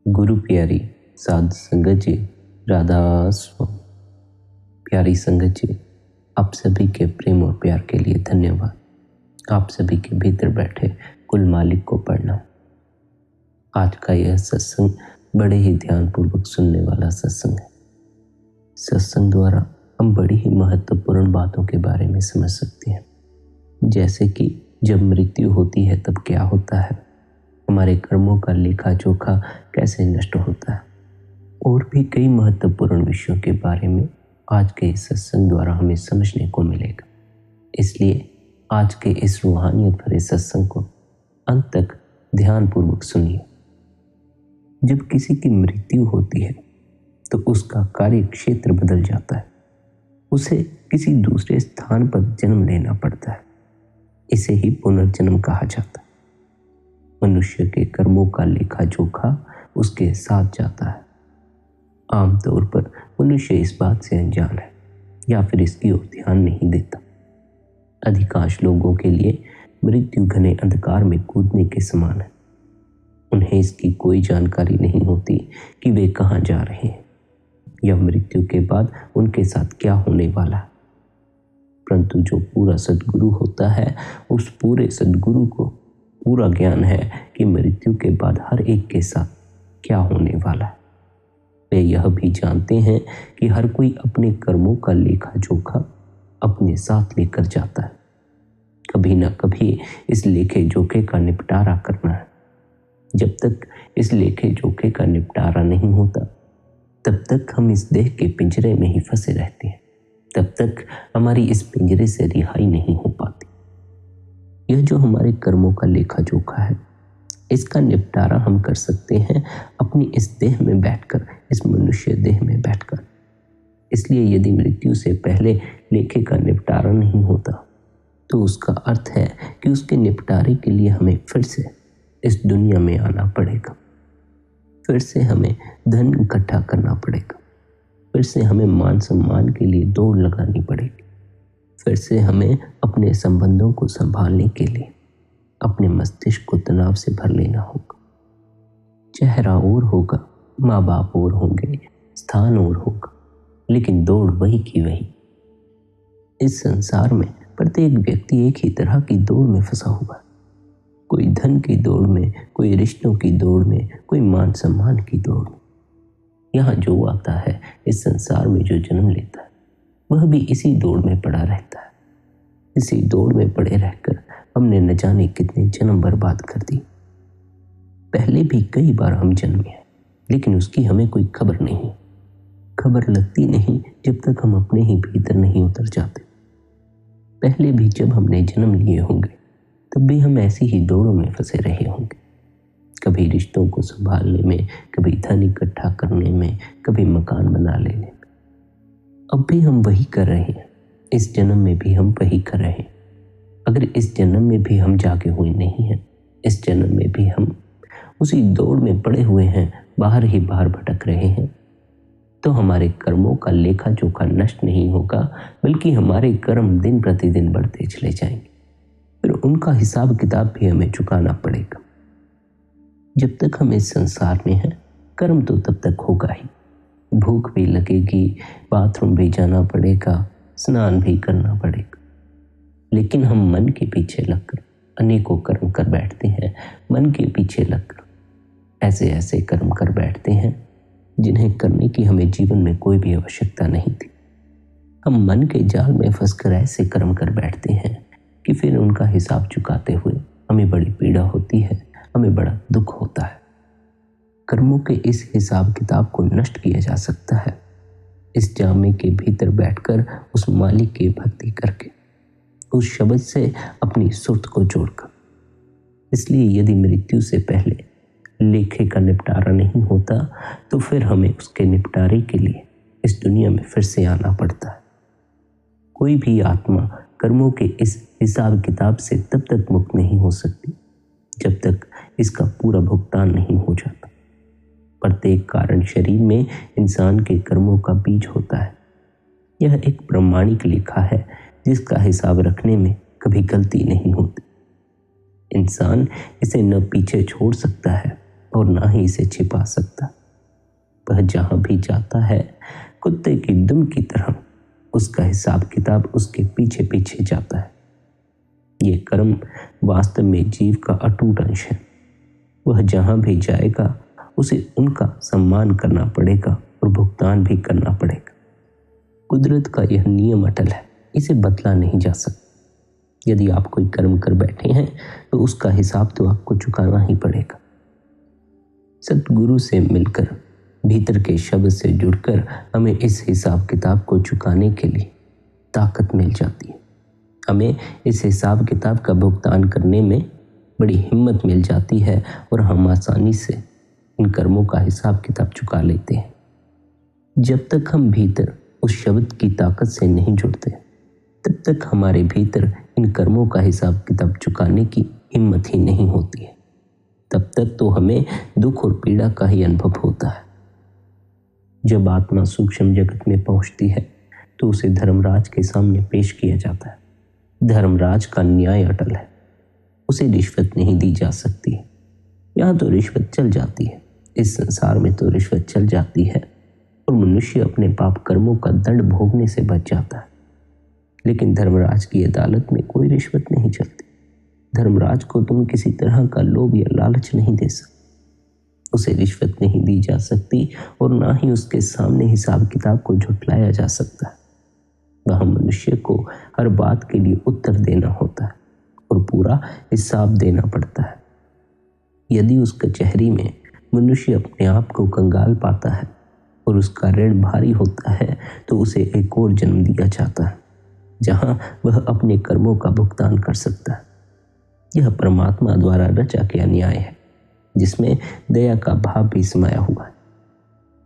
गुरु प्यारी साध संगत जी, राधा स्वामी। प्यारी संगत जी, आप सभी के प्रेम और प्यार के लिए धन्यवाद। आप सभी के भीतर बैठे कुल मालिक को प्रणाम। आज का यह सत्संग बड़े ही ध्यानपूर्वक सुनने वाला सत्संग है। सत्संग द्वारा हम बड़ी ही महत्वपूर्ण बातों के बारे में समझ सकते हैं, जैसे कि जब मृत्यु होती है तब क्या होता है, हमारे कर्मों का लेखा जोखा कैसे नष्ट होता है, और भी कई महत्वपूर्ण विषयों के बारे में आज के इस सत्संग द्वारा हमें समझने को मिलेगा। इसलिए आज के इस रूहानियत भरे सत्संग को अंत तक ध्यानपूर्वक सुनिए। जब किसी की मृत्यु होती है तो उसका कार्य क्षेत्र बदल जाता है, उसे किसी दूसरे स्थान पर जन्म लेना पड़ता है। इसे ही पुनर्जन्म कहा जाता है। मनुष्य के कर्मों का लेखा जोखा उसके साथ जाता है। आमतौर पर मनुष्य इस बात से अनजान है या फिर इसकी ओर ध्यान नहीं देता। अधिकांश लोगों के लिए मृत्यु घने अंधकार में कूदने के समान है। उन्हें इसकी कोई जानकारी नहीं होती कि वे कहाँ जा रहे हैं या मृत्यु के बाद उनके साथ क्या होने वाला है। परंतु जो पूरा सद्गुरु होता है, उस पूरे सद्गुरु को पूरा ज्ञान है कि मृत्यु के बाद हर एक के साथ क्या होने वाला है। वे यह भी जानते हैं कि हर कोई अपने कर्मों का लेखा जोखा अपने साथ लेकर जाता है। कभी ना कभी इस लेखे जोखे का निपटारा करना है। जब तक इस लेखे जोखे का निपटारा नहीं होता, तब तक हम इस देह के पिंजरे में ही फंसे रहते हैं। तब तक हमारी इस पिंजरे से रिहाई नहीं हो पाती। यह जो हमारे कर्मों का लेखा जोखा है, इसका निपटारा हम कर सकते हैं अपनी इस देह में बैठकर, इस मनुष्य देह में बैठकर। इसलिए यदि मृत्यु से पहले लेखे का निपटारा नहीं होता, तो उसका अर्थ है कि उसके निपटारे के लिए हमें फिर से इस दुनिया में आना पड़ेगा। फिर से हमें धन इकट्ठा करना पड़ेगा। फिर से हमें मान सम्मान के लिए दौड़ लगानी पड़ेगी। फिर से हमें अपने संबंधों को संभालने के लिए अपने मस्तिष्क को तनाव से भर लेना होगा। चेहरा और होगा, माँ बाप और होंगे, स्थान और होगा, लेकिन दौड़ वही की वही। इस संसार में प्रत्येक व्यक्ति एक ही तरह की दौड़ में फंसा हुआ है। कोई धन की दौड़ में, कोई रिश्तों की दौड़ में, कोई मान सम्मान की दौड़ में। यहाँ जो आता है, इस संसार में जो जन्म लेता है, वह भी इसी दौड़ में पड़ा रहता है। इसी दौड़ में पड़े रहकर हमने न जाने कितने जन्म बर्बाद कर दी। पहले भी कई बार हम जन्मे हैं, लेकिन उसकी हमें कोई खबर नहीं। खबर लगती नहीं जब तक हम अपने ही भीतर नहीं उतर जाते। पहले भी जब हमने जन्म लिए होंगे, तब भी हम ऐसी ही दौड़ों में फंसे रहे होंगे। कभी रिश्तों को संभालने में, कभी धन इकट्ठा करने में, कभी मकान बना लेने में। अब भी हम वही कर रहे हैं। इस जन्म में भी हम वही कर रहे हैं। अगर इस जन्म में भी हम जागे हुए नहीं हैं, इस जन्म में भी हम उसी दौड़ में पड़े हुए हैं, बाहर ही बाहर भटक रहे हैं, तो हमारे कर्मों का लेखा जोखा नष्ट नहीं होगा, बल्कि हमारे कर्म दिन प्रतिदिन बढ़ते चले जाएंगे। फिर उनका हिसाब किताब भी हमें चुकाना पड़ेगा। जब तक हम इस संसार में हैं, कर्म तो तब तक होगा ही। भूख भी लगेगी, बाथरूम भी जाना पड़ेगा, स्नान भी करना पड़ेगा। लेकिन हम मन के पीछे लगकर अनेकों कर्म कर बैठते हैं। मन के पीछे लगकर ऐसे ऐसे कर्म कर बैठते हैं जिन्हें करने की हमें जीवन में कोई भी आवश्यकता नहीं थी। हम मन के जाल में फंसकर ऐसे कर्म कर बैठते हैं कि फिर उनका हिसाब चुकाते हुए हमें बड़ी पीड़ा होती है, हमें बड़ा दुख होता है। कर्मों के इस हिसाब किताब को नष्ट किया जा सकता है इस जामे के भीतर बैठकर, उस मालिक की भक्ति करके, उस शब्द से अपनी सुर्त को जोड़कर। इसलिए यदि मृत्यु से पहले लेखे का निपटारा नहीं होता, तो फिर हमें उसके निपटारे के लिए इस दुनिया में फिर से आना पड़ता है। कोई भी आत्मा कर्मों के इस हिसाब किताब से तब तक मुक्त नहीं हो सकती जब तक इसका पूरा भुगतान नहीं हो जाता। प्रत्येक कारण शरीर में इंसान के कर्मों का बीज होता है। यह एक प्रामाणिक लेखा है जिसका हिसाब रखने में कभी गलती नहीं होती। इंसान इसे न पीछे छोड़ सकता है और ना ही इसे छिपा सकता। वह जहां भी जाता है कुत्ते की दुम की तरह उसका हिसाब किताब उसके पीछे पीछे जाता है। ये कर्म वास्तव में जीव का अटूट अंश है। वह जहां भी जाएगा उसे उनका सम्मान करना पड़ेगा और भुगतान भी करना पड़ेगा। कुदरत का यह नियम अटल है, इसे बदला नहीं जा सकता। यदि आप कोई कर्म कर बैठे हैं तो उसका हिसाब तो आपको चुकाना ही पड़ेगा। सतगुरु से मिलकर, भीतर के शब्द से जुड़कर हमें इस हिसाब किताब को चुकाने के लिए ताकत मिल जाती है। हमें इस हिसाब किताब का भुगतान करने में बड़ी हिम्मत मिल जाती है और हम आसानी से इन कर्मों का हिसाब किताब चुका लेते हैं। जब तक हम भीतर उस शब्द की ताकत से नहीं जुड़ते तब तक हमारे भीतर इन कर्मों का हिसाब किताब चुकाने की हिम्मत ही नहीं होती है। तब तक तो हमें दुख और पीड़ा का ही अनुभव होता है। जब आत्मा सूक्ष्म जगत में पहुंचती है तो उसे धर्मराज के सामने पेश किया जाता है। धर्मराज का न्याय अटल है, उसे रिश्वत नहीं दी जा सकती। यहाँ तो रिश्वत चल जाती है, इस संसार में तो रिश्वत चल जाती है और मनुष्य अपने पाप कर्मों का दंड भोगने से बच जाता है। लेकिन धर्मराज की अदालत में कोई रिश्वत नहीं चलती। धर्मराज को तुम किसी तरह का लोभ या लालच नहीं दे सकते। उसे रिश्वत नहीं दी जा सकती और ना ही उसके सामने हिसाब किताब को झुठलाया जा सकता है। वह मनुष्य को हर बात के लिए उत्तर देना होता है और पूरा हिसाब देना पड़ता है। यदि उस कचहरी में मनुष्य अपने आप को कंगाल पाता है और उसका ऋण भारी होता है तो उसे एक और जन्म दिया जाता है जहां वह अपने कर्मों का भुगतान कर सकता है। यह परमात्मा द्वारा रचा गया न्याय है जिसमें दया का भाव भी समाया हुआ है।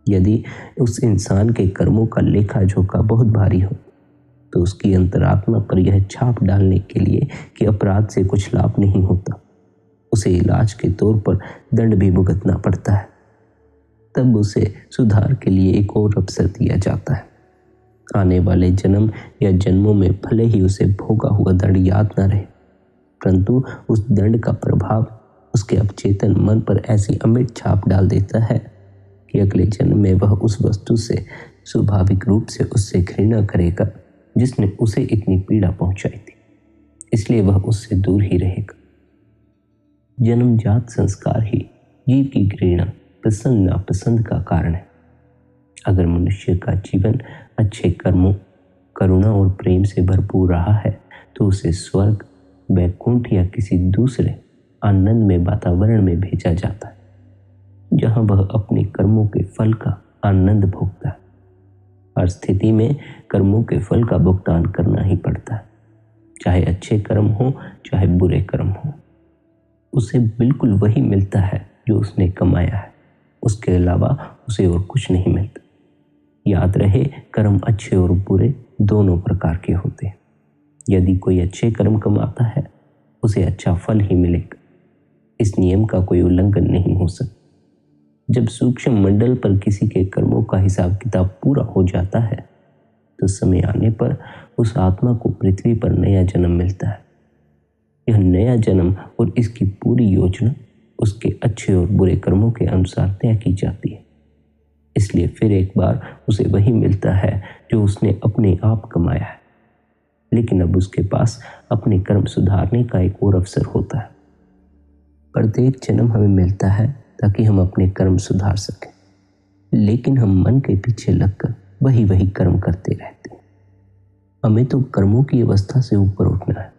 यदि उस इंसान के कर्मों का लेखा जोखा बहुत भारी हो तो उसकी अंतरात्मा पर यह छाप डालने के लिए कि अपराध से कुछ लाभ नहीं होता, उसे इलाज के तौर पर दंड भी भुगतना पड़ता है। तब उसे सुधार के लिए एक और अवसर दिया जाता है। आने वाले जन्म या जन्मों में भले ही उसे भोगा हुआ दंड याद न रहे, परंतु उस दंड का प्रभाव उसके अवचेतन मन पर ऐसी अमिट छाप डाल देता है कि अगले जन्म में वह उस वस्तु से स्वाभाविक रूप से उससे घृणा करेगा जिसने उसे इतनी पीड़ा पहुंचाई थी। इसलिए वह उससे दूर ही रहेगा। जन्मजात संस्कार ही जीव की घृणा, पसंद नापसंद का कारण है। अगर मनुष्य का जीवन अच्छे कर्मों, करुणा और प्रेम से भरपूर रहा है तो उसे स्वर्ग, वैकुंठ या किसी दूसरे आनंद में वातावरण में भेजा जाता है जहां वह अपने कर्मों के फल का आनंद भोगता है। हर स्थिति में कर्मों के फल का भुगतान करना ही पड़ता है, चाहे अच्छे कर्म हो चाहे बुरे कर्म हो। उसे बिल्कुल वही मिलता है जो उसने कमाया है, उसके अलावा उसे और कुछ नहीं मिलता। याद रहे, कर्म अच्छे और बुरे दोनों प्रकार के होते हैं। यदि कोई अच्छे कर्म कमाता है उसे अच्छा फल ही मिलेगा। इस नियम का कोई उल्लंघन नहीं हो सकता। जब सूक्ष्म मंडल पर किसी के कर्मों का हिसाब किताब पूरा हो जाता है तो समय आने पर उस आत्मा को पृथ्वी पर नया जन्म मिलता है। यह नया जन्म और इसकी पूरी योजना उसके अच्छे और बुरे कर्मों के अनुसार तय की जाती है। इसलिए फिर एक बार उसे वही मिलता है जो उसने अपने आप कमाया है। लेकिन अब उसके पास अपने कर्म सुधारने का एक और अवसर होता है। प्रत्येक जन्म हमें मिलता है ताकि हम अपने कर्म सुधार सकें, लेकिन हम मन के पीछे लगकर वही वही कर्म करते रहते हैं। हमें तो कर्मों की अवस्था से ऊपर उठना है,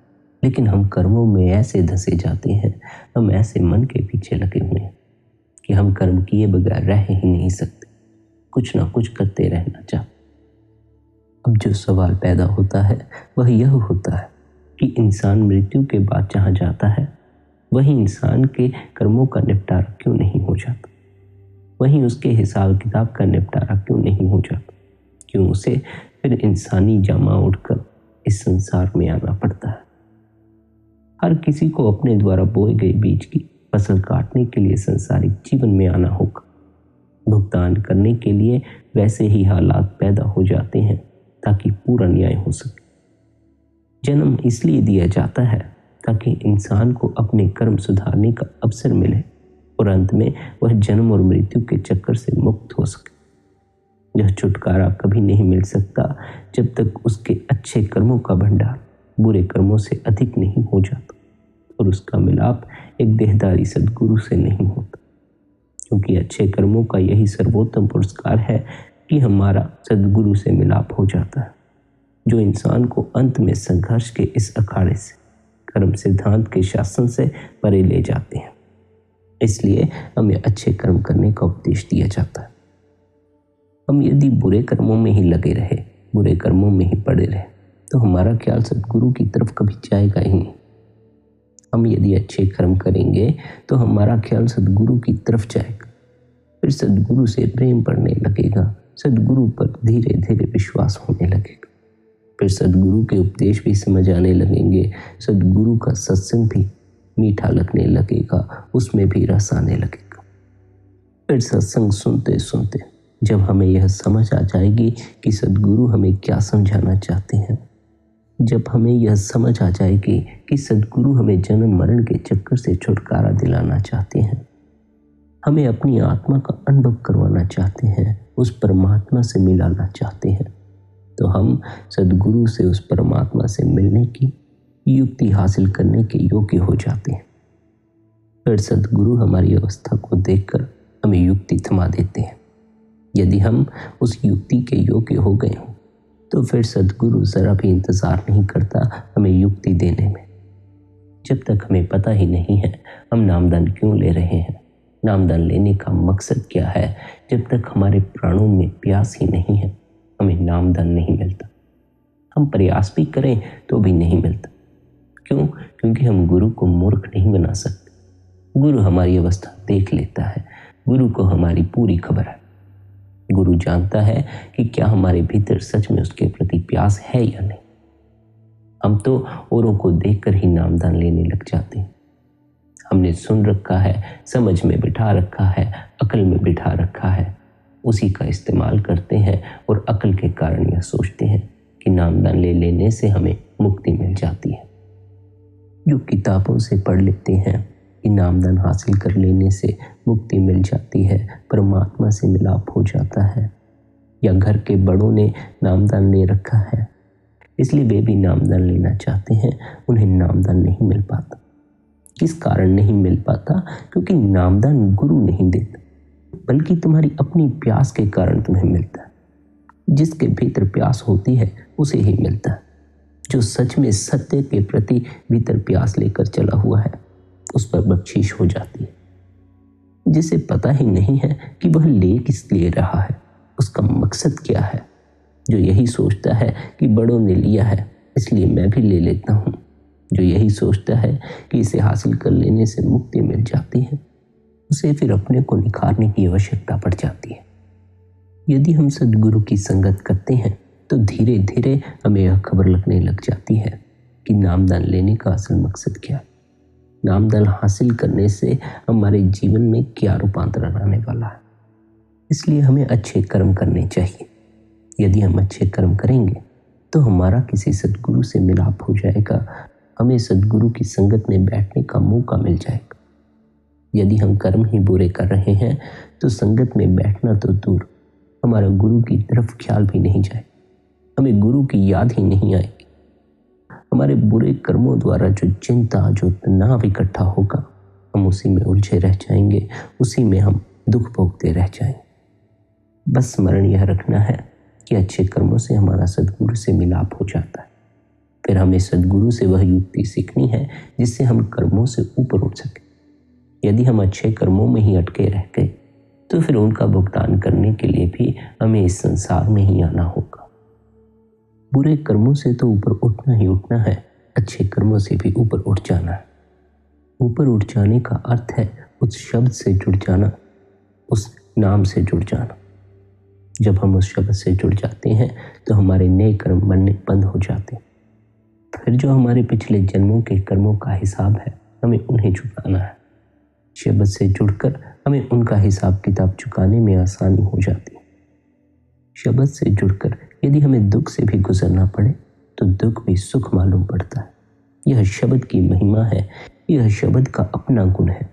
लेकिन हम कर्मों में ऐसे धंसे जाते हैं, हम ऐसे मन के पीछे लगे हुए हैं कि हम कर्म किए बगैर रह ही नहीं सकते, कुछ ना कुछ करते रहना चाहते। अब जो सवाल पैदा होता है वह यह होता है कि इंसान मृत्यु के बाद जहाँ जाता है वहीं इंसान के कर्मों का निपटारा क्यों नहीं हो जाता, वहीं उसके हिसाब किताब का निपटारा क्यों नहीं हो जाता, क्यों उसे फिर इंसानी जामा उठकर इस संसार में आना पड़ता है। हर किसी को अपने द्वारा बोए गए बीज की फसल काटने के लिए संसारिक जीवन में आना होगा। भुगतान करने के लिए वैसे ही हालात पैदा हो जाते हैं ताकि पूरा न्याय हो सके। जन्म इसलिए दिया जाता है ताकि इंसान को अपने कर्म सुधारने का अवसर मिले और अंत में वह जन्म और मृत्यु के चक्कर से मुक्त हो सके। यह छुटकारा कभी नहीं मिल सकता जब तक उसके अच्छे कर्मों का भंडार बुरे कर्मों से अधिक नहीं हो जाता और उसका मिलाप एक देहधारी सद्गुरु से नहीं होता, क्योंकि अच्छे कर्मों का यही सर्वोत्तम पुरस्कार है कि हमारा सद्गुरु से मिलाप हो जाता है, जो इंसान को अंत में संघर्ष के इस अखाड़े से, कर्म सिद्धांत के शासन से परे ले जाते हैं। इसलिए हमें अच्छे कर्म करने का उपदेश दिया जाता है। हम यदि बुरे कर्मों में ही लगे रहे, बुरे कर्मों में ही पड़े रहे, तो हमारा ख्याल सद्गुरु की तरफ कभी जाएगा ही नहीं। हम यदि अच्छे कर्म करेंगे तो हमारा ख्याल सद्गुरु की तरफ जाएगा, फिर सद्गुरु से प्रेम बढ़ने लगेगा, सद्गुरु पर धीरे धीरे विश्वास होने लगेगा, फिर सद्गुरु के उपदेश भी समझ आने लगेंगे, सद्गुरु का सत्संग भी मीठा लगने लगेगा, उसमें भी रस आने लगेगा। फिर सत्संग सुनते सुनते जब हमें यह समझ आ जाएगी कि सद्गुरु हमें क्या समझाना चाहते हैं, जब हमें यह समझ आ जाएगी कि सद्गुरु हमें जन्म मरण के चक्कर से छुटकारा दिलाना चाहते हैं, हमें अपनी आत्मा का अनुभव करवाना चाहते हैं, उस परमात्मा से मिलाना चाहते हैं, तो हम सद्गुरु से उस परमात्मा से मिलने की युक्ति हासिल करने के योग्य हो जाते हैं। फिर सद्गुरु हमारी अवस्था को देखकर हमें युक्ति थमा देते हैं। यदि हम उस युक्ति के योग्य हो गए हों तो फिर सद्गुरु जरा भी इंतजार नहीं करता हमें युक्ति देने में। जब तक हमें पता ही नहीं है हम नामदान क्यों ले रहे हैं, नामदान लेने का मकसद क्या है, जब तक हमारे प्राणों में प्यास ही नहीं है, हमें नामदान नहीं मिलता। हम प्रयास भी करें तो भी नहीं मिलता। क्यों? क्योंकि हम गुरु को मूर्ख नहीं बना सकते। गुरु हमारी अवस्था देख लेता है, गुरु को हमारी पूरी खबर है। गुरु जानता है कि क्या हमारे भीतर सच में उसके प्रति प्यास है या नहीं। हम तो औरों को देखकर ही नामदान लेने लग जाते हैं। हमने सुन रखा है, समझ में बिठा रखा है, अकल में बिठा रखा है, उसी का इस्तेमाल करते हैं और अकल के कारण यह सोचते हैं कि नामदान ले लेने से हमें मुक्ति मिल जाती है। जो किताबों से पढ़ लेते हैं कि नामदान हासिल कर लेने से मुक्ति मिल जाती है, परमात्मा से मिलाप हो जाता है, या घर के बड़ों ने नामदान ले रखा है इसलिए वे भी नामदान लेना चाहते हैं, उन्हें नामदान नहीं मिल पाता। किस कारण नहीं मिल पाता? क्योंकि नामदान गुरु नहीं देता, बल्कि तुम्हारी अपनी प्यास के कारण तुम्हें मिलता है। जिसके भीतर प्यास होती है उसे ही मिलता है। जो सच में सत्य के प्रति भीतर प्यास लेकर चला हुआ है उस पर बख्शीश हो जाती है। जिसे पता ही नहीं है कि वह ले किस लिए रहा है, उसका मकसद क्या है, जो यही सोचता है कि बड़ों ने लिया है इसलिए मैं भी ले लेता हूँ, जो यही सोचता है कि इसे हासिल कर लेने से मुक्ति मिल जाती है, उसे फिर अपने को निखारने की आवश्यकता पड़ जाती है। यदि हम सद्गुरु की संगत करते हैं तो धीरे धीरे हमें यह खबर लगने लग जाती है कि नामदान लेने का असल मकसद क्या है, नामदान हासिल करने से हमारे जीवन में क्या रूपांतरण आने वाला है। इसलिए हमें अच्छे कर्म करने चाहिए। यदि हम अच्छे कर्म करेंगे तो हमारा किसी सद्गुरु से मिलाप हो जाएगा, हमें सद्गुरु की संगत में बैठने का मौका मिल जाएगा। यदि हम कर्म ही बुरे कर रहे हैं तो संगत में बैठना तो दूर, हमारा गुरु की तरफ ख्याल भी नहीं जाए, हमें गुरु की याद ही नहीं आएगी। हमारे बुरे कर्मों द्वारा जो चिंता, जो तनाव इकट्ठा होगा, हम उसी में उलझे रह जाएंगे, उसी में हम दुख भोगते रह जाएंगे। बस स्मरण यह रखना है कि अच्छे कर्मों से हमारा सद्गुरु से मिलाप हो जाता है। फिर हमें सद्गुरु से वह युक्ति सीखनी है जिससे हम कर्मों से ऊपर उठ सके। यदि हम अच्छे कर्मों में ही अटके रह गए तो फिर उनका भुगतान करने के लिए भी हमें इस संसार में ही आना होगा। बुरे कर्मों से तो ऊपर उठना ही उठना है, अच्छे कर्मों से भी ऊपर उठ जाना है। ऊपर उठ जाने का अर्थ है उस शब्द से जुड़ जाना, उस नाम से जुड़ जाना। जब हम उस शब्द से जुड़ जाते हैं तो हमारे नए कर्म बनने बंद हो जाते हैं। फिर जो हमारे पिछले जन्मों के कर्मों का हिसाब है, हमें उन्हें चुकाना है। शब्द से जुड़कर हमें उनका हिसाब किताब चुकाने में आसानी हो जाती है। शब्द से जुड़कर यदि हमें दुख से भी गुजरना पड़े तो दुख भी सुख मालूम पड़ता है। यह शब्द की महिमा है, यह शब्द का अपना गुण है।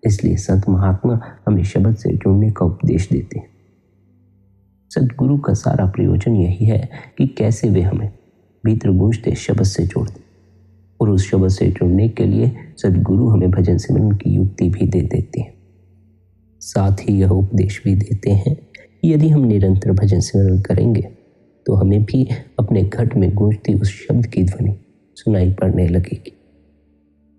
इसलिए संत महात्मा हमें शब्द से जुड़ने का उपदेश देते हैं। सदगुरु का सारा प्रयोजन यही है कि कैसे वे हमें भीतर गूंजते शब्द से जोड़ते, और उस शब्द से जुड़ने के लिए सदगुरु हमें भजन सिमरन की युक्ति भी दे देते हैं। साथ ही यह उपदेश भी देते हैं कि यदि हम निरंतर भजन सिमरन करेंगे तो हमें भी अपने घट में गूंजती उस शब्द की ध्वनि सुनाई पड़ने लगेगी।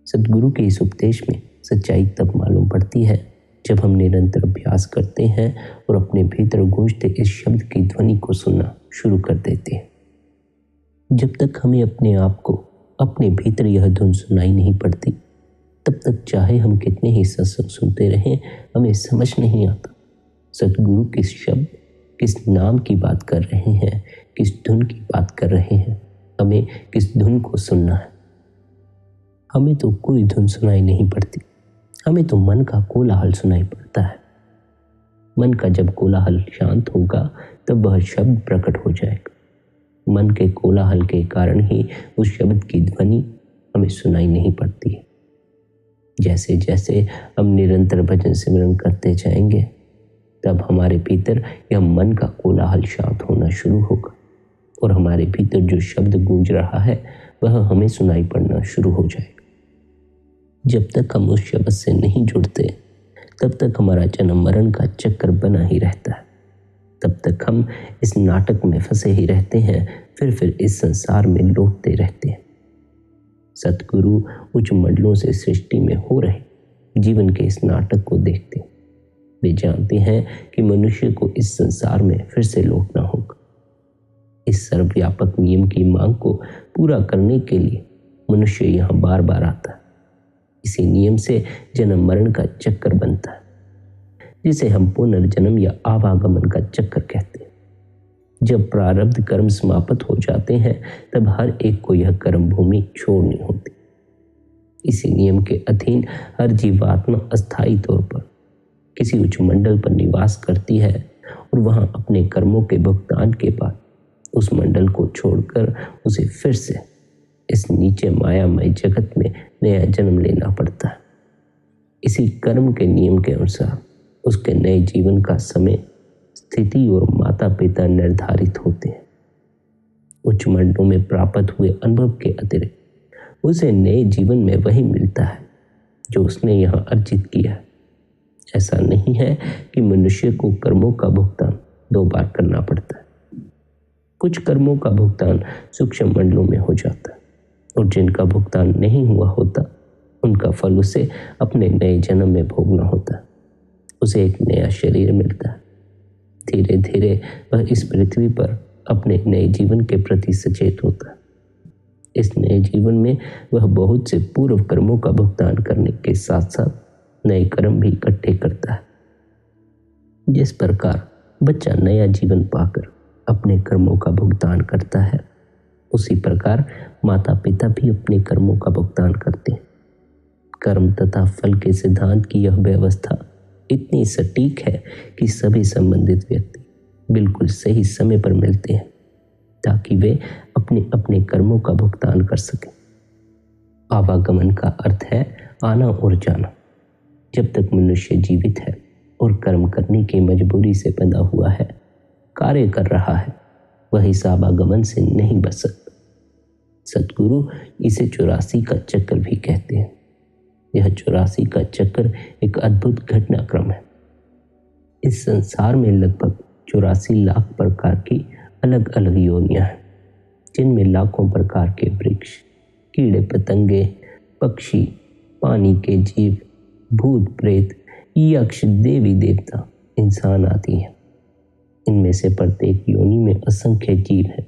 सदगुरु के इस उपदेश में सच्चाई तब मालूम पड़ती है जब हम निरंतर अभ्यास करते हैं और अपने भीतर गूंजते इस शब्द की ध्वनि को सुनना शुरू कर देते हैं। जब तक हमें अपने आप को अपने भीतर यह धुन सुनाई नहीं पड़ती, तब तक चाहे हम कितने ही सत्संग सुनते रहें, हमें समझ नहीं आता सदगुरु किस शब्द, किस नाम की बात कर रहे हैं, किस धुन की बात कर रहे हैं, हमें किस धुन को सुनना है। हमें तो कोई धुन सुनाई नहीं पड़ती, हमें तो मन का कोलाहल सुनाई पड़ता है। मन का जब कोलाहल शांत होगा तब वह शब्द प्रकट हो जाएगा। मन के कोलाहल के कारण ही उस शब्द की ध्वनि हमें सुनाई नहीं पड़ती है। जैसे जैसे हम निरंतर भजन सिमरन करते जाएंगे, तब हमारे भीतर यह मन का कोलाहल शांत होना शुरू होगा और हमारे भीतर जो शब्द गूंज रहा है वह हमें सुनाई पड़ना शुरू हो जाएगा। जब तक हम उस शब्द से नहीं जुड़ते, तब तक हमारा जन्म मरण का चक्कर बना ही रहता है। तब तक हम इस नाटक में फंसे ही रहते हैं, फिर इस संसार में लौटते रहते हैं। सतगुरु उच्च मंडलों से सृष्टि में हो रहे जीवन के इस नाटक को देखते हैं। वे जानते हैं कि मनुष्य को इस संसार में फिर से लौटना होगा। इस सर्वव्यापक नियम की मांग को पूरा करने के लिए मनुष्य यहाँ बार बार आता है। इसी नियम से जन्म मरण का चक्कर बनता है, जिसे हम पुनर्जन्म या आवागमन का चक्कर कहते हैं। जब प्रारब्ध कर्म समाप्त हो जाते हैं, तब हर एक को यह कर्म भूमि छोड़नी होती। इसी नियम के अधीन हर जीवात्मा अस्थायी तौर पर किसी उच्च मंडल पर निवास करती है और वहां अपने कर्मों के भुगतान के बाद उस मंडल को छोड़कर उसे फिर से इस नीचे मायामय जगत में नया जन्म लेना पड़ता है। इसी कर्म के नियम के अनुसार उसके नए जीवन का समय, स्थिति और माता पिता निर्धारित होते हैं। उच्च मंडलों में प्राप्त हुए अनुभव के अतिरिक्त उसे नए जीवन में वही मिलता है जो उसने यहाँ अर्जित किया है। ऐसा नहीं है कि मनुष्य को कर्मों का भुगतान 2 बार करना पड़ता है। कुछ कर्मों का भुगतान सूक्ष्म मंडलों में हो जाता है और जिनका भुगतान नहीं हुआ होता, उनका फल उसे अपने नए जन्म में भोगना होता है। उसे एक नया शरीर मिलता है। धीरे धीरे वह इस पृथ्वी पर अपने नए जीवन के प्रति सचेत होता है। इस नए जीवन में वह बहुत से पूर्व कर्मों का भुगतान करने के साथ साथ नए कर्म भी इकट्ठे करता है। जिस प्रकार बच्चा नया जीवन पाकर अपने कर्मों का भुगतान करता है, उसी प्रकार माता पिता भी अपने कर्मों का भुगतान करते हैं। कर्म तथा फल के सिद्धांत की यह व्यवस्था इतनी सटीक है कि सभी संबंधित व्यक्ति बिल्कुल सही समय पर मिलते हैं ताकि वे अपने अपने कर्मों का भुगतान कर सकें। आवागमन का अर्थ है आना और जाना। जब तक मनुष्य जीवित है और कर्म करने की मजबूरी से बंधा हुआ है, कार्य कर रहा है, वह इस आवागमन से नहीं बच सकता। सतगुरु इसे 84 का चक्कर भी कहते हैं। यह 84 का चक्कर एक अद्भुत घटनाक्रम है। इस संसार में लगभग 84 लाख प्रकार की अलग अलग योनियां हैं, जिनमें लाखों प्रकार के वृक्ष, कीड़े पतंगे, पक्षी, पानी के जीव, भूत प्रेत, यक्ष, देवी देवता, इंसान आदि हैं। इनमें से प्रत्येक योनि में असंख्य जीव हैं।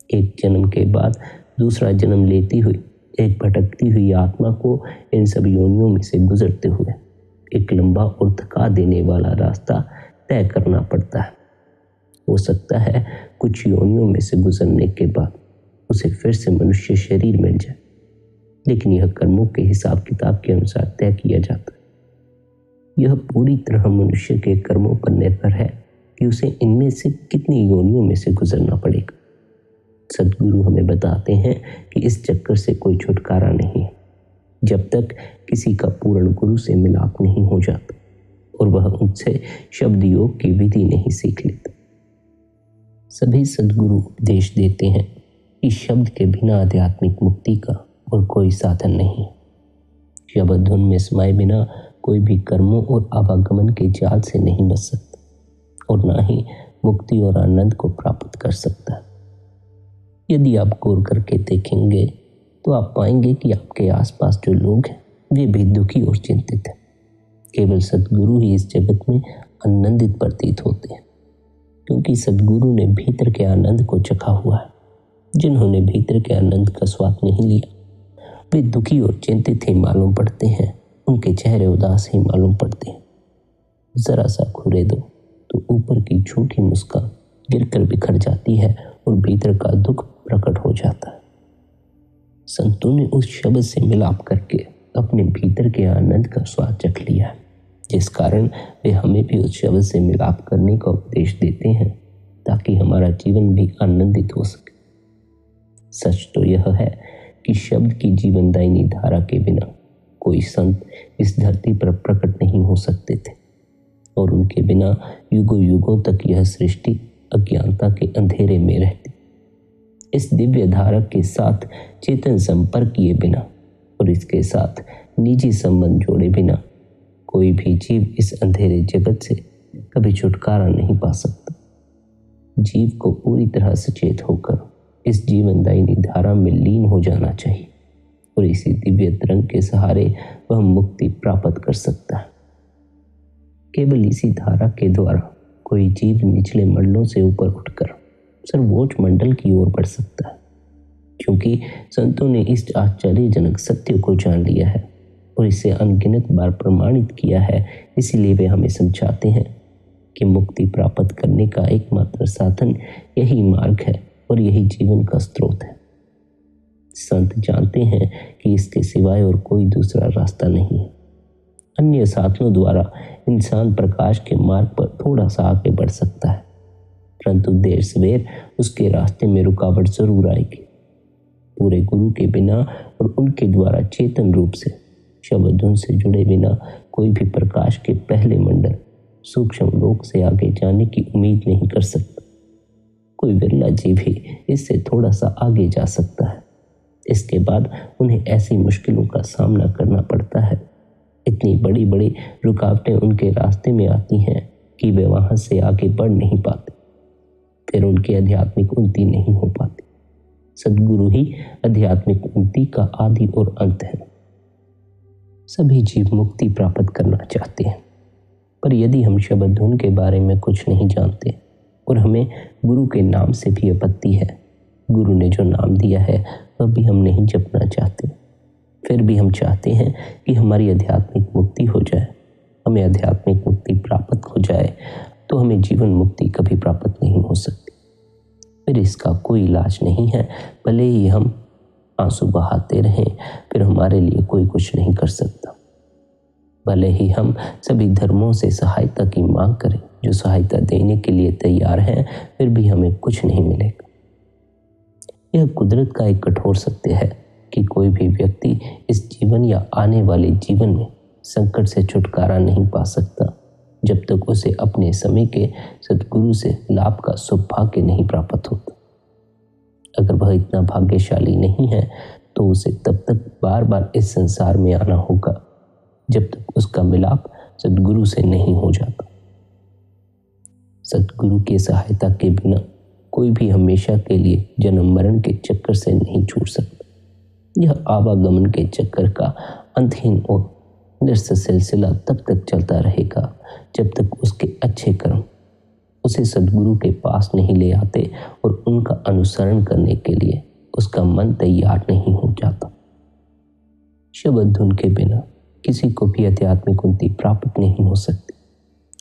एक जन्म के बाद दूसरा जन्म लेती हुई एक भटकती हुई आत्मा को इन सब योनियों में से गुजरते हुए एक लंबा और थका देने वाला रास्ता तय करना पड़ता है। हो सकता है कुछ योनियों में से गुजरने के बाद उसे फिर से मनुष्य शरीर मिल जाए, लेकिन यह कर्मों के हिसाब किताब के अनुसार तय किया जाता है। यह पूरी तरह मनुष्य के कर्मों पर निर्भर है कि उसे इनमें से कितनी योनियों में से गुजरना पड़ेगा। सद्गुरु हमें बताते हैं कि इस चक्कर से कोई छुटकारा नहीं है। जब तक किसी का पूर्ण गुरु से मिलाप नहीं हो जाता और वह उनसे शब्द योग की विधि नहीं सीख लेता। सभी सद्गुरु उपदेश देते हैं कि शब्द के बिना आध्यात्मिक मुक्ति का और कोई साधन नहीं। शब्द धुन में समाये बिना कोई भी कर्मों और आवागमन के जाल से नहीं बच सकता और ना ही मुक्ति और आनंद को प्राप्त कर सकता है। यदि आप गौर करके देखेंगे तो आप पाएंगे कि आपके आसपास जो लोग हैं वे भी दुखी और चिंतित हैं। केवल सद्गुरु ही इस जगत में आनंदित प्रतीत होते हैं, क्योंकि सद्गुरु ने भीतर के आनंद को चखा हुआ है। जिन्होंने भीतर के आनंद का स्वाद नहीं लिया वे दुखी और चिंतित ही मालूम पड़ते हैं, उनके चेहरे उदास ही मालूम पड़ते हैं। जरा सा घूरे दो तो ऊपर की झूठी मुस्कान गिरकर बिखर जाती है और भीतर का दुख प्रकट हो जाता है। संतों ने उस शब्द से मिलाप करके अपने भीतर के आनंद का स्वाद चख लिया है, जिस कारण वे हमें भी उस शब्द से मिलाप करने का उपदेश देते हैं ताकि हमारा जीवन भी आनंदित हो सके। सच तो यह है कि शब्द की जीवनदायिनी धारा के बिना कोई संत इस धरती पर प्रकट नहीं हो सकते थे और उनके बिना युगों युगों तक यह सृष्टि अज्ञानता के अंधेरे में रहती। इस दिव्य धारक के साथ चेतन संपर्क किए बिना और इसके साथ निजी संबंध जोड़े बिना कोई भी जीव इस अंधेरे जगत से कभी छुटकारा नहीं पा सकता। जीव को पूरी तरह सचेत होकर इस जीवनदायिनी धारा में लीन हो जाना चाहिए और इसी दिव्य तरंग के सहारे वह मुक्ति प्राप्त कर सकता है। केवल इसी धारा के द्वारा कोई जीव निचले मंडलों से ऊपर उठकर सर्वोच्च मंडल की ओर बढ़ सकता है, क्योंकि संतों ने इस आश्चर्यजनक सत्य को जान लिया है और इसे अनगिनत बार प्रमाणित किया है। इसीलिए वे हमें समझाते हैं कि मुक्ति प्राप्त करने का एकमात्र साधन यही मार्ग है और यही जीवन का स्रोत है। संत जानते हैं कि इसके सिवाय और कोई दूसरा रास्ता नहीं है। अन्य साधनों द्वारा इंसान प्रकाश के मार्ग पर थोड़ा सा आगे बढ़ सकता है, परंतु देर सवेर उसके रास्ते में रुकावट जरूर आएगी। पूरे गुरु के बिना और उनके द्वारा चेतन रूप से शब्द धुन से जुड़े बिना कोई भी प्रकाश के पहले मंडल सूक्ष्म लोक से आगे जाने की उम्मीद नहीं कर सकता। कोई विरला जीव ही इससे थोड़ा सा आगे जा सकता है। इसके बाद उन्हें ऐसी मुश्किलों का सामना करना पड़ता है, इतनी बड़ी बड़ी रुकावटें उनके रास्ते में आती हैं कि वे वहां से आगे बढ़ नहीं पाते। फिर उनकी आध्यात्मिक उन्नति नहीं हो पाती। सद्गुरु ही आध्यात्मिक उन्नति का आदि और अंत है। सभी जीव मुक्ति प्राप्त करना चाहते हैं, पर यदि हम शब्द धुन के बारे में कुछ नहीं जानते और हमें गुरु के नाम से भी आपत्ति है, गुरु ने जो नाम दिया है वह भी हम नहीं जपना चाहते, फिर भी हम चाहते हैं कि हमारी आध्यात्मिक मुक्ति हो जाए, हमें आध्यात्मिक मुक्ति प्राप्त हो जाए, तो हमें जीवन मुक्ति कभी प्राप्त नहीं हो सकती। फिर इसका कोई इलाज नहीं है। भले ही हम आंसू बहाते रहें, फिर हमारे लिए कोई कुछ नहीं कर सकता। भले ही हम सभी धर्मों से सहायता की मांग करें, जो सहायता देने के लिए तैयार हैं, फिर भी हमें कुछ नहीं मिलेगा। यह कुदरत का एक कठोर सत्य है कि कोई भी व्यक्ति इस जीवन या आने वाले जीवन में संकट से छुटकारा नहीं पा सकता जब तक उसे अपने समय के सद्गुरु से लाभ का सौभाग्य नहीं प्राप्त होता। अगर वह इतना भाग्यशाली नहीं है तो उसे तब तक बार बार इस संसार में आना होगा जब तक उसका मिलाप सद्गुरु से नहीं हो जाता। सद्गुरु की सहायता के बिना कोई भी हमेशा के लिए जन्म मरण के चक्कर से नहीं छूट सकता। यह आवागमन के चक्कर का अंतहीन और निरस्त सिलसिला तब तक चलता रहेगा जब तक उसके अच्छे कर्म उसे सद्गुरु के पास नहीं ले आते और उनका अनुसरण करने के लिए उसका मन तैयार नहीं हो जाता। शब्द धुन के बिना किसी को भी आध्यात्मिक उन्नति प्राप्त नहीं हो सकती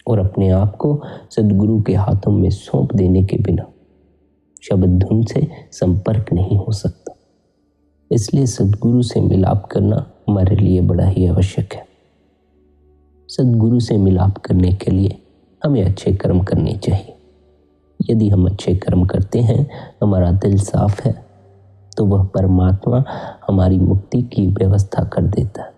और अपने आप को सद्गुरु के हाथों में सौंप देने के बिना शब्द धुन से संपर्क नहीं हो सकता। इसलिए सद्गुरु से मिलाप करना हमारे लिए बड़ा ही आवश्यक है। सद्गुरु से मिलाप करने के लिए हमें अच्छे कर्म करने चाहिए। यदि हम अच्छे कर्म करते हैं, हमारा दिल साफ है, तो वह परमात्मा हमारी मुक्ति की व्यवस्था कर देता है।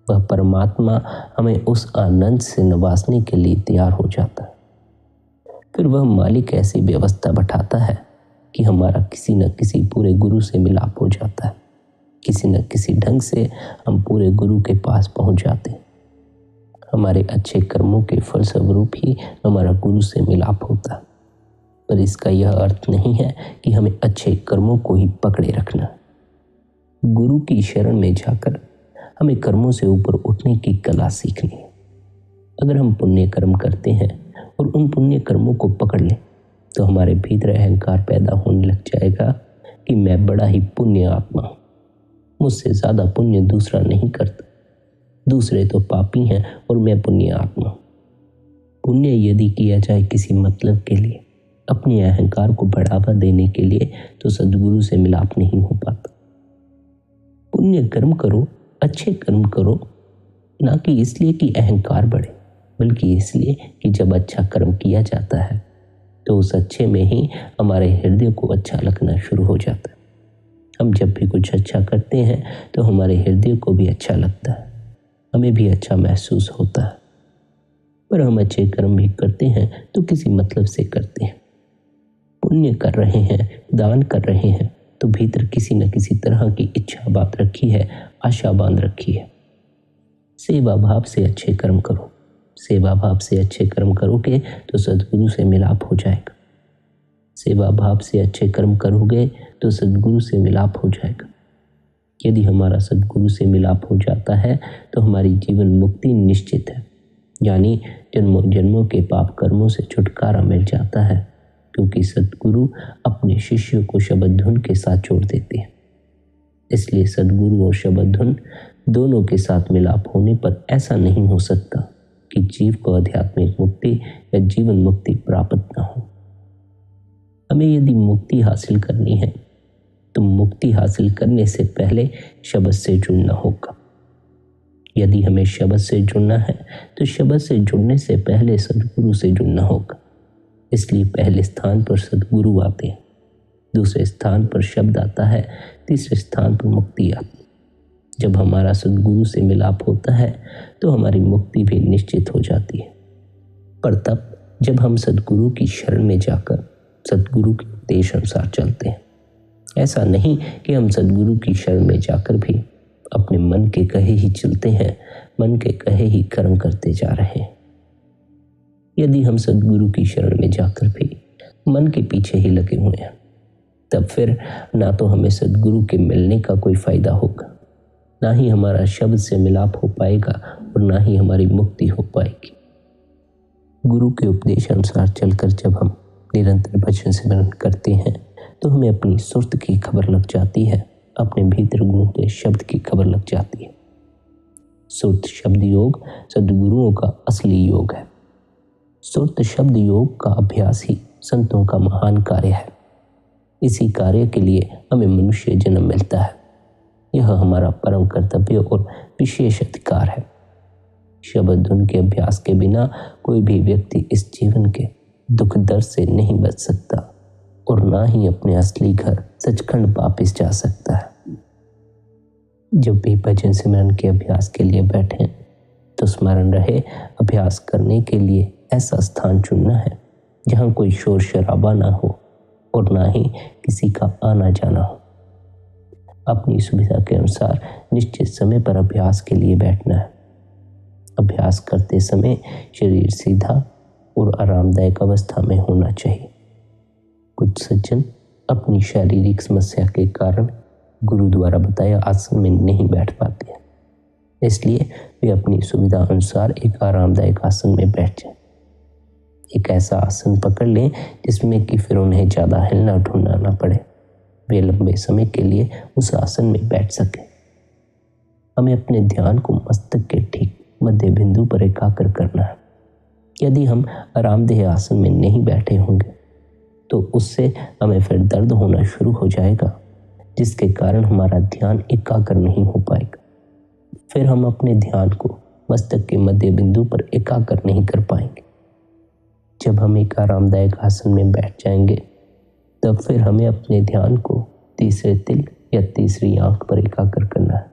वह परमात्मा हमें उस आनंद से नवाजने के लिए तैयार हो जाता है। फिर वह मालिक ऐसी व्यवस्था बैठाता है कि हमारा किसी न किसी पूरे गुरु से मिलाप हो जाता है। किसी न किसी ढंग से हम पूरे गुरु के पास पहुंच जाते हैं। हमारे अच्छे कर्मों के फलस्वरूप ही हमारा गुरु से मिलाप होता है। पर इसका यह अर्थ नहीं है कि हमें अच्छे कर्मों को ही पकड़े रखना। गुरु की शरण में जाकर हमें कर्मों से ऊपर उठने की कला सीखनी है। अगर हम पुण्य कर्म करते हैं और उन पुण्य कर्मों को पकड़ लें तो हमारे भीतर अहंकार पैदा होने लग जाएगा कि मैं बड़ा ही पुण्य आत्मा हूँ, मुझसे ज़्यादा पुण्य दूसरा नहीं करता, दूसरे तो पापी हैं और मैं पुण्य आत्मा हूँ। पुण्य यदि किया जाए किसी मतलब के लिए, अपने अहंकार को बढ़ावा देने के लिए, तो सद्गुरु से मिलाप नहीं हो पाता। पुण्य कर्म करो, अच्छे कर्म करो, ना कि इसलिए कि अहंकार बढ़े, बल्कि इसलिए कि जब अच्छा कर्म किया जाता है तो उस अच्छे में ही हमारे हृदय को अच्छा लगना शुरू हो जाता है। हम जब भी कुछ अच्छा करते हैं तो हमारे हृदय को भी अच्छा लगता है, हमें भी अच्छा महसूस होता है। पर हम अच्छे कर्म भी करते हैं तो किसी मतलब से करते हैं। पुण्य कर रहे हैं, दान कर रहे हैं, तो भीतर किसी न किसी तरह की इच्छा बात रखी है, आशा बांध रखी है। सेवा भाव से अच्छे कर्म करो। सेवा भाव से अच्छे कर्म करोगे तो सद्गुरु से मिलाप हो जाएगा। सेवा भाव से अच्छे कर्म करोगे तो सद्गुरु से मिलाप हो जाएगा। यदि हमारा सद्गुरु से मिलाप हो जाता है तो हमारी जीवन मुक्ति निश्चित है, यानी जन्मों जन्मों के पाप कर्मों से छुटकारा मिल जाता है, क्योंकि सद्गुरु अपने शिष्यों को शब्द धुन के साथ जोड़ देते हैं। इसलिए सद्गुरु और शब्द धुन दोनों के साथ मिलाप होने पर ऐसा नहीं हो सकता कि जीव को आध्यात्मिक मुक्ति या जीवन मुक्ति प्राप्त न हो। हमें यदि मुक्ति हासिल करनी है तो मुक्ति हासिल करने से पहले शब्द से जुड़ना होगा। यदि हमें शब्द से जुड़ना है तो शब्द से जुड़ने से पहले सद्गुरु से जुड़ना होगा। इसलिए पहले स्थान पर सद्गुरु आते हैं, दूसरे स्थान पर शब्द आता है, तीसरे स्थान पर मुक्ति आती है। जब हमारा सद्गुरु से मिलाप होता है तो हमारी मुक्ति भी निश्चित हो जाती है। पर तब जब हम सद्गुरु की शरण में जाकर सद्गुरु के उपदेश अनुसार चलते हैं। ऐसा नहीं कि हम सद्गुरु की शरण में जाकर भी अपने मन के कहे ही चलते हैं, मन के कहे ही कर्म करते जा रहे हैं। यदि हम सद्गुरु की शरण में जाकर भी मन के पीछे ही लगे हुए हैं, तब फिर ना तो हमें सद्गुरु के मिलने का कोई फायदा होगा, ना ही हमारा शब्द से मिलाप हो पाएगा और ना ही हमारी मुक्ति हो पाएगी। गुरु के उपदेश अनुसार चलकर जब हम निरंतर भजन सिमरन करते हैं तो हमें अपनी सुरत की खबर लग जाती है, अपने भीतर गूंजते शब्द की खबर लग जाती है। सुरत शब्द योग सद्गुरुओं का असली योग है। सुरत शब्द योग का अभ्यास ही संतों का महान कार्य है। इसी कार्य के लिए हमें मनुष्य जन्म मिलता है। यह हमारा परम कर्तव्य और विशेष अधिकार है। शब्द धुन के अभ्यास के बिना कोई भी व्यक्ति इस जीवन के दुख दर्द से नहीं बच सकता और ना ही अपने असली घर सचखंड वापिस जा सकता है। जब भी भजन सिमरन के अभ्यास के लिए बैठें तो स्मरण रहे, अभ्यास करने के लिए ऐसा स्थान चुनना है जहाँ कोई शोर शराबा ना हो और ना ही किसी का आना जाना हो। अपनी सुविधा के अनुसार निश्चित समय पर अभ्यास के लिए बैठना है। अभ्यास करते समय शरीर सीधा और आरामदायक अवस्था में होना चाहिए। कुछ सज्जन अपनी शारीरिक समस्या के कारण गुरु द्वारा बताया आसन में नहीं बैठ पाते हैं, इसलिए वे अपनी सुविधा अनुसार एक आरामदायक आसन में बैठ जाएं। एक ऐसा आसन पकड़ लें जिसमें कि फिर उन्हें ज़्यादा हिलना ढूंढना ना पड़े, वे लंबे समय के लिए उस आसन में बैठ सकें। हमें अपने ध्यान को मस्तक के ठीक मध्य बिंदु पर एकाग्र करना है। यदि हम आरामदेह आसन में नहीं बैठे होंगे तो उससे हमें फिर दर्द होना शुरू हो जाएगा, जिसके कारण हमारा ध्यान एकाग्र नहीं हो पाएगा। फिर हम अपने ध्यान को मस्तक के मध्य बिंदु पर एकाग्र नहीं कर पाएंगे। जब हम एक आरामदायक आसन में बैठ जाएंगे तब फिर हमें अपने ध्यान को तीसरे तिल या तीसरी आंख पर एकाग्र करना है।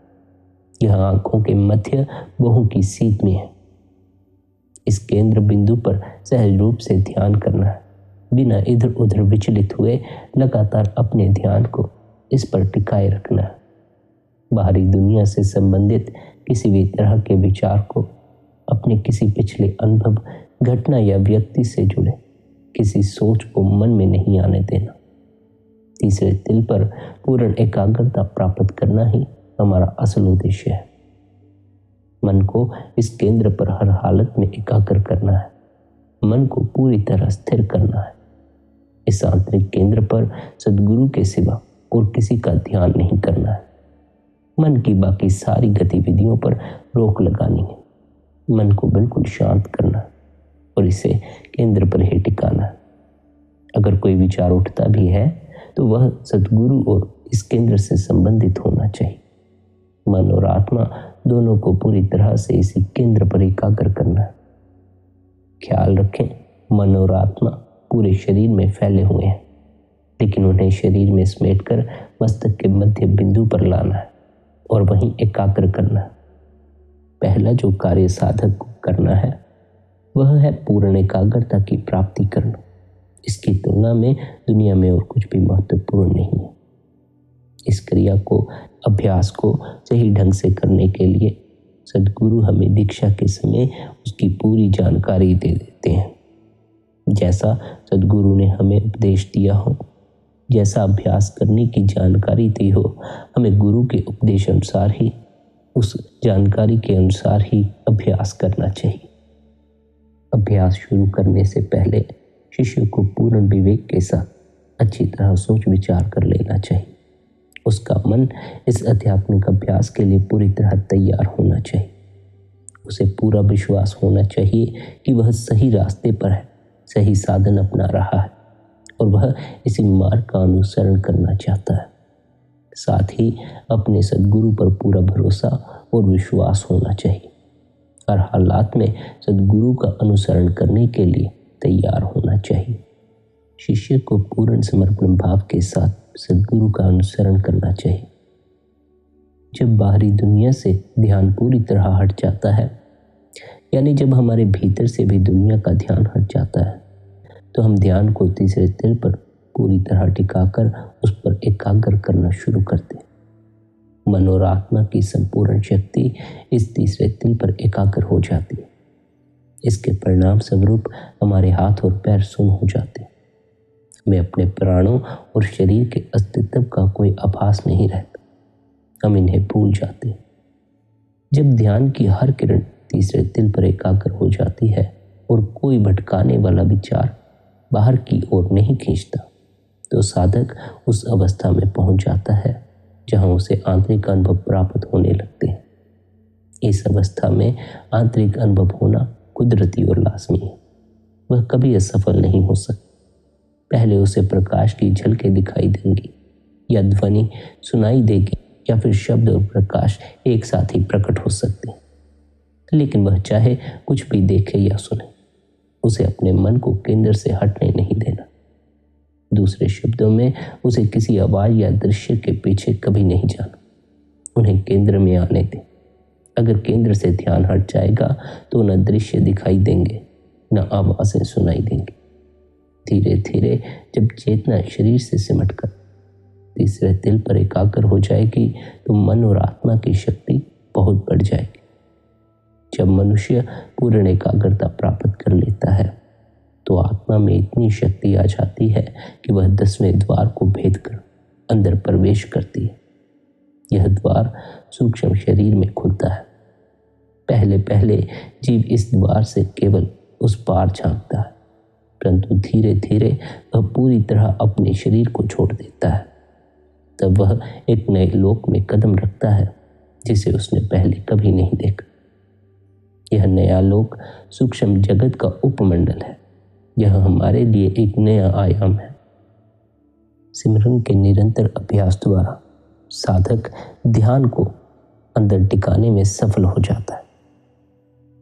यह आंखों के मध्य बाहों की सीध में है। इस केंद्र बिंदु पर सहज रूप से ध्यान करना है। बिना इधर उधर विचलित हुए लगातार अपने ध्यान को इस पर टिकाए रखना है। बाहरी दुनिया से संबंधित किसी भी तरह के विचार को, अपने किसी पिछले अनुभव, घटना या व्यक्ति से जुड़े किसी सोच को मन में नहीं आने देना। तीसरे तिल पर पूर्ण एकाग्रता प्राप्त करना ही हमारा असल उद्देश्य है। मन को इस केंद्र पर हर हालत में एकाग्र करना है। मन को पूरी तरह स्थिर करना है। इस आंतरिक केंद्र पर सद्गुरु के सिवा और किसी का ध्यान नहीं करना है। मन की बाकी सारी गतिविधियों पर रोक लगानी है। मन को बिल्कुल शांत करना है और इसे केंद्र पर ही टिकाना है। अगर कोई विचार उठता भी है तो वह सद्गुरु और इस केंद्र से संबंधित होना चाहिए। मन और आत्मा दोनों को पूरी तरह से इसी केंद्र पर एकाग्र करना है। ख्याल रखें, मन और आत्मा पूरे शरीर में फैले हुए हैं, लेकिन उन्हें शरीर में समेटकर मस्तक के मध्य बिंदु पर लाना है और वहीं एकाग्र करना है। पहला जो कार्य साधक को करना है वह है पूर्ण एकाग्रता की प्राप्ति करना। इसकी तुलना में दुनिया में और कुछ भी महत्वपूर्ण नहीं है। इस क्रिया को, अभ्यास को सही ढंग से करने के लिए सद्गुरु हमें दीक्षा के समय उसकी पूरी जानकारी दे देते हैं। जैसा सद्गुरु ने हमें उपदेश दिया हो, जैसा अभ्यास करने की जानकारी दी हो, हमें गुरु के उपदेश अनुसार ही, उस जानकारी के अनुसार ही अभ्यास करना चाहिए। अभ्यास शुरू करने से पहले शिष्य को पूर्ण विवेक के साथ अच्छी तरह सोच विचार कर लेना चाहिए। उसका मन इस आध्यात्मिक अभ्यास के लिए पूरी तरह तैयार होना चाहिए। उसे पूरा विश्वास होना चाहिए कि वह सही रास्ते पर है, सही साधन अपना रहा है और वह इसी मार्ग का अनुसरण करना चाहता है। साथ ही अपने सद्गुरु पर पूरा भरोसा और विश्वास होना चाहिए। हर हालात में सद्गुरु का अनुसरण करने के लिए तैयार होना चाहिए। शिष्य को पूर्ण समर्पण भाव के साथ सद्गुरु का अनुसरण करना चाहिए। जब बाहरी दुनिया से ध्यान पूरी तरह हट जाता है, यानी जब हमारे भीतर से भी दुनिया का ध्यान हट जाता है, तो हम ध्यान को तीसरे तिल पर पूरी तरह टिकाकर उस पर एकाग्र करना शुरू करते हैं। मन और आत्मा की संपूर्ण शक्ति इस तीसरे तिल पर एकाग्र हो जाती है। इसके परिणाम स्वरूप हमारे हाथ और पैर सुन्न हो जाते हैं। हमें अपने प्राणों और शरीर के अस्तित्व का कोई आभास नहीं रहता। हम इन्हें भूल जाते हैं। जब ध्यान की हर किरण तीसरे तिल पर एकाग्र हो जाती है और कोई भटकाने वाला विचार बाहर की ओर नहीं खींचता, तो साधक उस अवस्था में पहुंच जाता है जहां उसे आंतरिक अनुभव प्राप्त होने लगते हैं। इस अवस्था में आंतरिक अनुभव होना कुदरती और लाजमी है। वह कभी असफल नहीं हो सकता। पहले उसे प्रकाश की झलकें दिखाई देंगी या ध्वनि सुनाई देगी या फिर शब्द और प्रकाश एक साथ ही प्रकट हो सकते हैं, लेकिन वह चाहे कुछ भी देखे या सुने, उसे अपने मन को केंद्र से हटने नहीं देना। दूसरे शब्दों में, उसे किसी आवाज या दृश्य के पीछे कभी नहीं जाना। उन्हें केंद्र में आने दें। अगर केंद्र से ध्यान हट जाएगा तो न दृश्य दिखाई देंगे, न आवाजें सुनाई देंगी। धीरे धीरे जब चेतना शरीर से सिमटकर तीसरे तिल पर एकाग्र हो जाएगी, तो मन और आत्मा की शक्ति बहुत बढ़ जाएगी। जब मनुष्य पूर्ण एकाग्रता प्राप्त कर लेता है, तो आत्मा में इतनी शक्ति आ जाती है कि वह 10वें द्वार को भेद कर अंदर प्रवेश करती है। यह द्वार सूक्ष्म शरीर में खुलता है। पहले पहले जीव इस द्वार से केवल उस पार झांकता है, परंतु धीरे धीरे वह पूरी तरह अपने शरीर को छोड़ देता है। तब वह एक नए लोक में कदम रखता है जिसे उसने पहले कभी नहीं देखा। यह नया लोक सूक्ष्म जगत का उपमंडल है। यह हमारे लिए एक नया आयाम है। सिमरन के निरंतर अभ्यास द्वारा साधक ध्यान को अंदर टिकाने में सफल हो जाता है।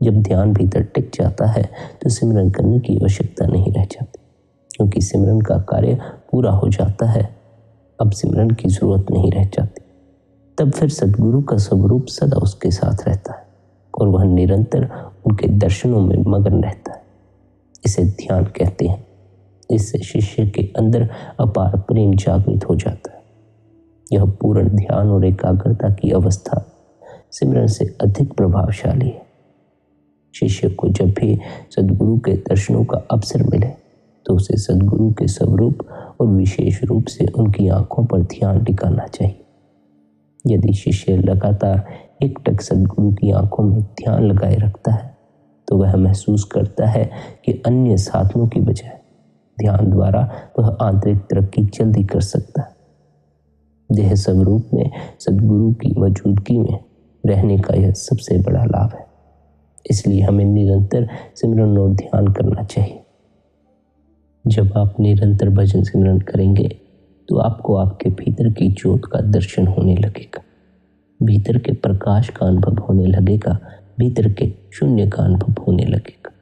जब ध्यान भीतर टिक जाता है तो सिमरन करने की आवश्यकता नहीं रह जाती, क्योंकि सिमरन का कार्य पूरा हो जाता है अब सिमरन की जरूरत नहीं रह जाती। तब फिर सद्गुरु का स्वरूप सदा उसके साथ रहता है और वह निरंतर उनके दर्शनों में मगन रहता है। इसे ध्यान कहते हैं। इससे शिष्य के अंदर अपार प्रेम जागृत हो जाता है। यह पूर्ण ध्यान और एकाग्रता की अवस्था सिमरन से अधिक प्रभावशाली है। शिष्य को जब भी सद्गुरु के दर्शनों का अवसर मिले तो उसे सद्गुरु के स्वरूप और विशेष रूप से उनकी आंखों पर ध्यान टिकाना चाहिए। यदि शिष्य लगातार एकटक सद्गुरु की आंखों में ध्यान लगाए रखता है तो वह महसूस करता है कि अन्य साधनों की बजाय ध्यान द्वारा वह आंतरिक तरक्की जल्दी कर सकता है। देह स्वरूप में सद्गुरु की मौजूदगी में रहने का यह सबसे बड़ा लाभ है। इसलिए हमें निरंतर सिमरन और ध्यान करना चाहिए। जब आप निरंतर भजन सिमरन करेंगे तो आपको आपके भीतर की ज्योत का दर्शन होने लगेगा, भीतर के प्रकाश का अनुभव होने लगेगा, भीतर के शून्य का अनुभव होने लगेगा।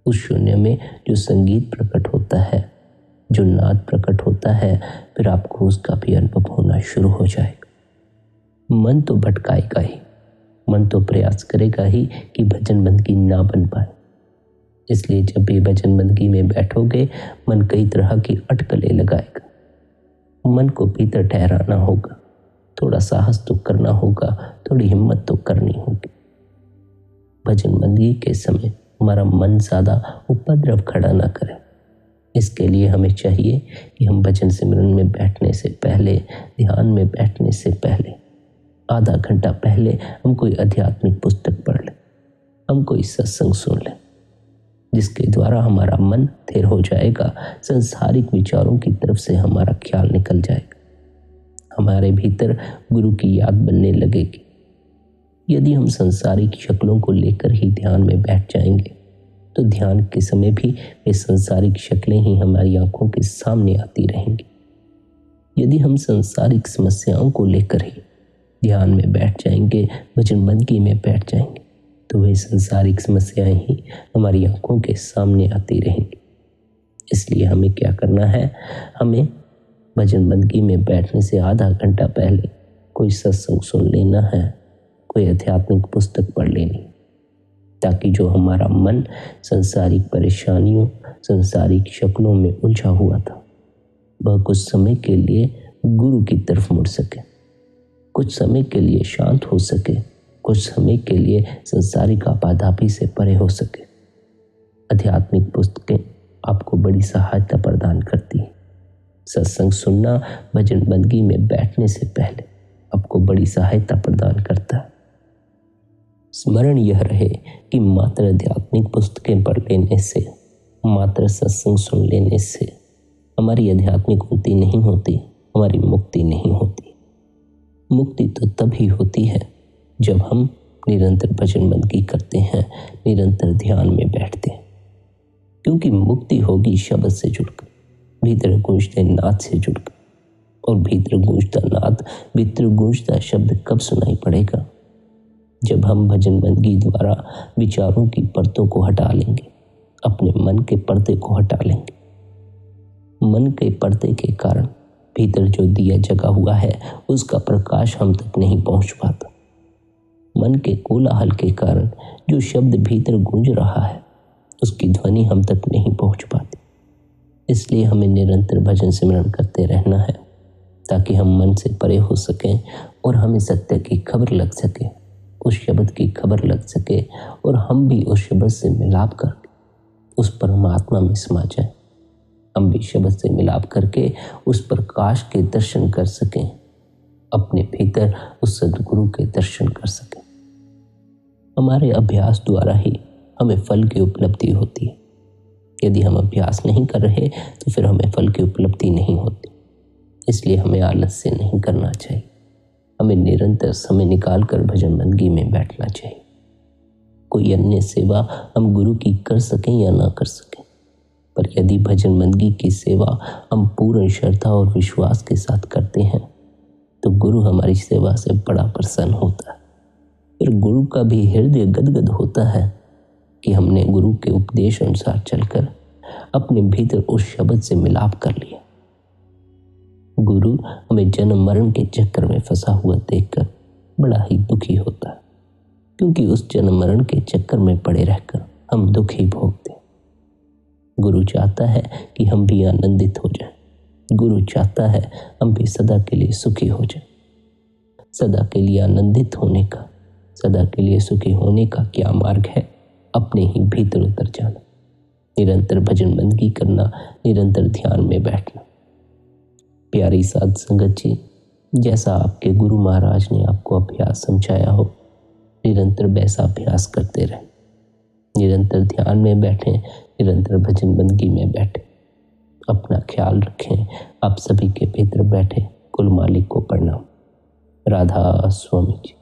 उस शून्य में जो संगीत प्रकट होता है, जो नाद प्रकट होता है, फिर आपको उसका भी अनुभव होना शुरू हो जाएगा। मन तो भटकाएगा ही, मन तो प्रयास करेगा ही कि भजन बंदगी ना बन पाए। इसलिए जब भी भजन बंदगी में बैठोगे मन कई तरह की अटकलें लगाएगा। मन को भीतर ठहराना होगा, थोड़ा साहस तो करना होगा, थोड़ी हिम्मत तो करनी होगी। भजन बंदगी के समय हमारा मन ज़्यादा उपद्रव खड़ा ना करे। इसके लिए हमें चाहिए कि हम भजन सिमरन में बैठने से पहले, ध्यान में बैठने से पहले आधा घंटा पहले हम कोई आध्यात्मिक पुस्तक पढ़ लें, हम कोई सत्संग सुन लें, जिसके द्वारा हमारा मन स्थिर हो जाएगा, संसारिक विचारों की तरफ से हमारा ख्याल निकल जाएगा, हमारे भीतर गुरु की याद बनने लगेगी। यदि हम संसारिक शक्लों को लेकर ही ध्यान में बैठ जाएंगे तो ध्यान के समय भी वे संसारिक शक्लें ही हमारी आंखों के सामने आती रहेंगी। यदि हम संसारिक समस्याओं को लेकर ही ध्यान में बैठ जाएंगे, भजन बंदगी में बैठ जाएंगे, तो वे संसारिक समस्याएं ही हमारी आंखों के सामने आती रहेंगी। इसलिए हमें क्या करना है, हमें भजन बंदगी में बैठने से आधा घंटा पहले कोई सत्संग सुन लेना है, कोई आध्यात्मिक पुस्तक पढ़ लेनी, ताकि जो हमारा मन संसारिक परेशानियों, संसारिक शक्लों में उलझा हुआ था, वह कुछ समय के लिए गुरु की तरफ मुड़ सके, कुछ समय के लिए शांत हो सके, कुछ समय के लिए संसारिक आपाधापी से परे हो सके। आध्यात्मिक पुस्तकें आपको बड़ी सहायता प्रदान करती हैं। सत्संग सुनना भजन बंदगी में बैठने से पहले आपको बड़ी सहायता प्रदान करता है। स्मरण यह रहे कि मात्र आध्यात्मिक पुस्तकें पढ़ लेने से, मात्र सत्संग सुन लेने से हमारी आध्यात्मिक उन्नति नहीं होती, हमारी मुक्ति नहीं होती। मुक्ति तो तभी होती है जब हम निरंतर भजन बंदगी करते हैं, निरंतर ध्यान में बैठते हैं। क्योंकि मुक्ति होगी शब्द से जुड़कर, भीतर गूंजते नाद से जुड़कर, और भीतर गूंजता नाद, भीतर गूंजता शब्द कब सुनाई पड़ेगा? जब हम भजन बंदगी द्वारा विचारों की परतों को हटा लेंगे, अपने मन के पर्दे को हटा लेंगे। मन के पर्दे के कारण भीतर जो दिया जगा हुआ है उसका प्रकाश हम तक नहीं पहुंच पाता। मन के कोलाहल के कारण जो शब्द भीतर गूंज रहा है उसकी ध्वनि हम तक नहीं पहुंच पाती। इसलिए हमें निरंतर भजन सिमरन करते रहना है, ताकि हम मन से परे हो सकें और हमें सत्य की खबर लग सके, उस शब्द की खबर लग सके, और हम भी उस शब्द से मिलाप करके उस परमात्मा में समा जाएं। हम भी शब्द से मिलाप करके उस प्रकाश के दर्शन कर सकें, अपने भीतर उस सद्गुरु के दर्शन कर सकें। हमारे अभ्यास द्वारा ही हमें फल की उपलब्धि होती है। यदि हम अभ्यास नहीं कर रहे तो फिर हमें फल की उपलब्धि नहीं होती। इसलिए हमें आलस्य नहीं करना चाहिए, हमें निरंतर समय निकालकर भजन बंदगी में बैठना चाहिए। कोई अन्य सेवा हम गुरु की कर सकें या ना कर सकें, पर यदि भजन बंदगी की सेवा हम पूर्ण श्रद्धा और विश्वास के साथ करते हैं तो गुरु हमारी सेवा से बड़ा प्रसन्न होता है। फिर गुरु का भी हृदय गदगद होता है कि हमने गुरु के उपदेश अनुसार चलकर अपने भीतर उस शब्द से मिलाप कर लिया। गुरु हमें जन्म मरण के चक्कर में फंसा हुआ देखकर बड़ा ही दुखी होता है, क्योंकि उस जन्म मरण के चक्कर में पड़े रहकर हम दुख ही भोगते हैं। गुरु चाहता है कि हम भी आनंदित हो जाएं। गुरु चाहता है हम भी सदा के लिए सुखी हो जाएं। सदा के लिए आनंदित होने का, सदा के लिए सुखी होने का क्या मार्ग है? अपने ही भीतर उतर जाना, निरंतर भजन बंदगी करना, निरंतर ध्यान में बैठना। प्यारी साध संगत जी, जैसा आपके गुरु महाराज ने आपको अभ्यास समझाया हो, निरंतर वैसा अभ्यास करते रहें। निरंतर ध्यान में बैठें, निरंतर भजन बंदगी में बैठें। अपना ख्याल रखें। आप सभी के भीतर बैठे कुल मालिक को प्रणाम। राधा स्वामी जी।